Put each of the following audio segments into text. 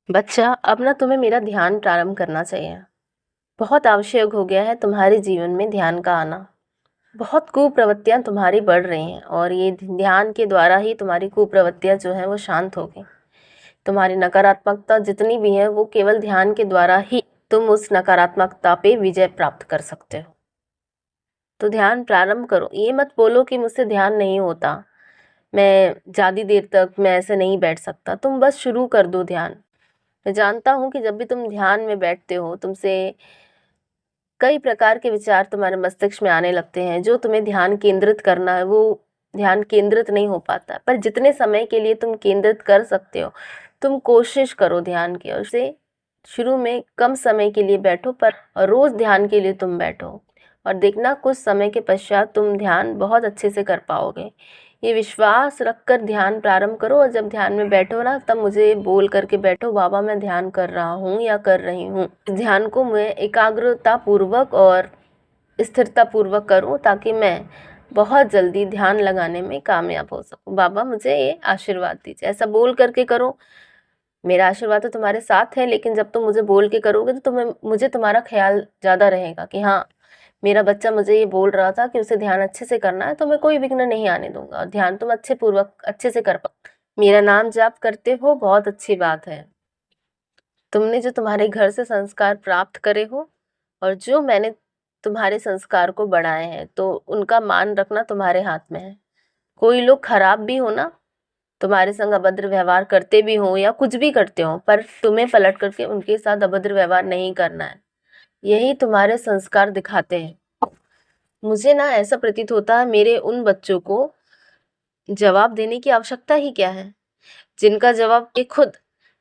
बच्चा, अब ना तुम्हें मेरा ध्यान प्रारंभ करना चाहिए। बहुत आवश्यक हो गया है तुम्हारे जीवन में ध्यान का आना। बहुत कुप्रवृत्तियाँ तुम्हारी बढ़ रही हैं और ये ध्यान के द्वारा ही तुम्हारी कुप्रवृत्तियाँ जो हैं वो शांत होगी। तुम्हारी नकारात्मकता जितनी भी है वो केवल ध्यान के द्वारा ही तुम उस नकारात्मकता पे विजय प्राप्त कर सकते हो। तो ध्यान प्रारंभ करो। ये मत बोलो कि मुझसे ध्यान नहीं होता, मैं ज़्यादा देर तक मैं ऐसे नहीं बैठ सकता। तुम बस शुरू कर दो ध्यान। मैं जानता हूँ कि जब भी तुम ध्यान में बैठते हो तुमसे कई प्रकार के विचार तुम्हारे मस्तिष्क में आने लगते हैं। जो तुम्हें ध्यान केंद्रित करना है वो ध्यान केंद्रित नहीं हो पाता। पर जितने समय के लिए तुम केंद्रित कर सकते हो तुम कोशिश करो ध्यान की। और उसे शुरू में कम समय के लिए बैठो, पर रोज़ ध्यान के लिए तुम बैठो और देखना कुछ समय के पश्चात तुम ध्यान बहुत अच्छे से कर पाओगे। ये विश्वास रखकर ध्यान प्रारंभ करो और जब ध्यान में बैठो ना तब मुझे बोल करके बैठो, बाबा मैं ध्यान कर रहा हूँ या कर रही हूँ। इस ध्यान को मैं एकाग्रता पूर्वक और स्थिरता पूर्वक करूँ ताकि मैं बहुत जल्दी ध्यान लगाने में कामयाब हो सकूँ। बाबा मुझे ये आशीर्वाद दीजिए, ऐसा बोल करके करो। मेरा आशीर्वाद तो तुम्हारे साथ है, लेकिन जब तुम मुझे बोल के करोगे तो मुझे तुम्हारा ख्याल ज़्यादा रहेगा कि हाँ, मेरा बच्चा मुझे ये बोल रहा था कि उसे ध्यान अच्छे से करना है, तो मैं कोई विघ्न नहीं आने दूंगा और ध्यान तुम अच्छे से कर पाओ। मेरा नाम जाप करते हो, बहुत अच्छी बात है। तुमने जो तुम्हारे घर से संस्कार प्राप्त करे हो और जो मैंने तुम्हारे संस्कार को बढ़ाए हैं, तो उनका मान रखना तुम्हारे हाथ में है। कोई लोग खराब भी हो ना, तुम्हारे संग अभद्र व्यवहार करते भी हो या कुछ भी करते हो, पर तुम्हें पलट करके उनके साथ अभद्र व्यवहार नहीं करना है। यही तुम्हारे संस्कार दिखाते हैं। मुझे ना ऐसा प्रतीत होता है मेरे उन बच्चों को जवाब देने की आवश्यकता ही क्या है, जिनका जवाब ये खुद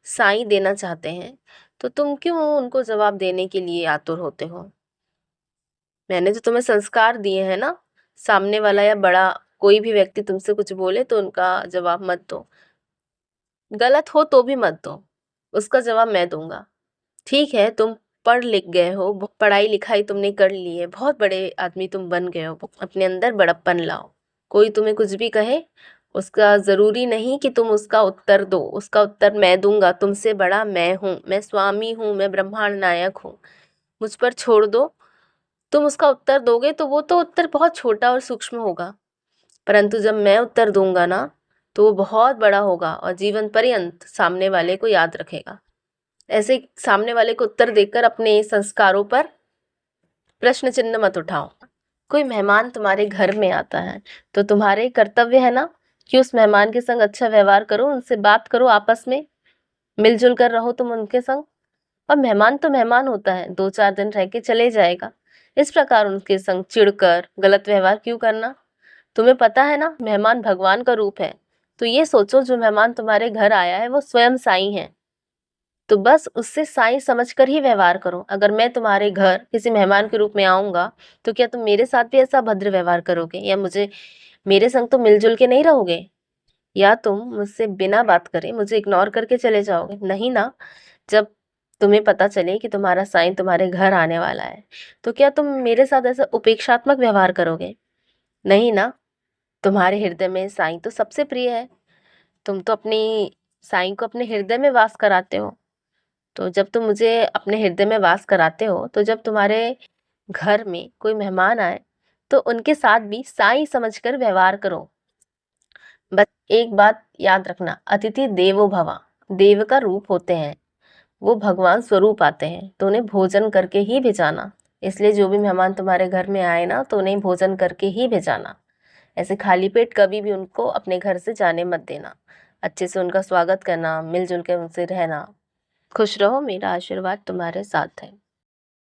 साईं देना चाहते हैं। तो तुम क्यों उनको जवाब देने के लिए आतुर होते हो? मैंने तो तुम्हें संस्कार दिए हैं ना। सामने वाला या बड़ा कोई भी व्यक्ति तुमसे कुछ बोले तो उनका जवाब मत दो। गलत हो तो भी मत दो, उसका जवाब मैं दूंगा। ठीक है, तुम पढ़ लिख गए हो, पढ़ाई लिखाई तुमने कर ली है, बहुत बड़े आदमी तुम बन गए हो। अपने अंदर बड़प्पन लाओ। कोई तुम्हें कुछ भी कहे उसका ज़रूरी नहीं कि तुम उसका उत्तर दो। उसका उत्तर मैं दूंगा। तुमसे बड़ा मैं हूँ, मैं स्वामी हूँ, मैं ब्रह्मांड नायक हूँ। मुझ पर छोड़ दो। तुम उसका उत्तर दोगे तो वो तो उत्तर बहुत छोटा और सूक्ष्म होगा, परंतु जब मैं उत्तर दूंगा ना तो वो बहुत बड़ा होगा और जीवन पर्यंत सामने वाले को याद रखेगा। ऐसे सामने वाले को उत्तर देकर अपने संस्कारों पर प्रश्न चिन्ह मत उठाओ। कोई मेहमान तुम्हारे घर में आता है तो तुम्हारे कर्तव्य है ना कि उस मेहमान के संग अच्छा व्यवहार करो, उनसे बात करो, आपस में मिलजुल कर रहो तुम उनके संग। और मेहमान तो मेहमान होता है, 2-4 दिन रह के चले जाएगा। इस प्रकार उनके संग चिढ़कर गलत व्यवहार क्यों करना? तुम्हें पता है ना मेहमान भगवान का रूप है। तो ये सोचो जो मेहमान तुम्हारे घर आया है वो स्वयं साईं है, तो बस उससे साईं समझकर ही व्यवहार करो। अगर मैं तुम्हारे घर किसी मेहमान के रूप में आऊंगा तो क्या तुम मेरे साथ भी ऐसा भद्र व्यवहार करोगे या मेरे संग तो मिलजुल के नहीं रहोगे? या तुम मुझसे बिना बात करे मुझे इग्नोर करके चले जाओगे? नहीं ना। जब तुम्हें पता चले कि तुम्हारा साईं तुम्हारे घर आने वाला है तो क्या तुम मेरे साथ ऐसा उपेक्षात्मक व्यवहार करोगे? नहीं ना। तुम्हारे हृदय में साईं तो सबसे प्रिय है। तुम तो अपनी साईं को अपने हृदय में वास कराते हो। तो जब तुम मुझे अपने हृदय में वास कराते हो तो जब तुम्हारे घर में कोई मेहमान आए तो उनके साथ भी साईं समझकर व्यवहार करो। बस एक बात याद रखना, अतिथि देवो भव। देव का रूप होते हैं, वो भगवान स्वरूप आते हैं, तो उन्हें भोजन करके ही भेजाना। इसलिए जो भी मेहमान तुम्हारे घर में आए ना तो उन्हें भोजन करके ही भेजाना। ऐसे खाली पेट कभी भी उनको अपने घर से जाने मत देना। अच्छे से उनका स्वागत करना, मिलजुल कर उनसे रहना। खुश रहो, मेरा आशीर्वाद तुम्हारे साथ है।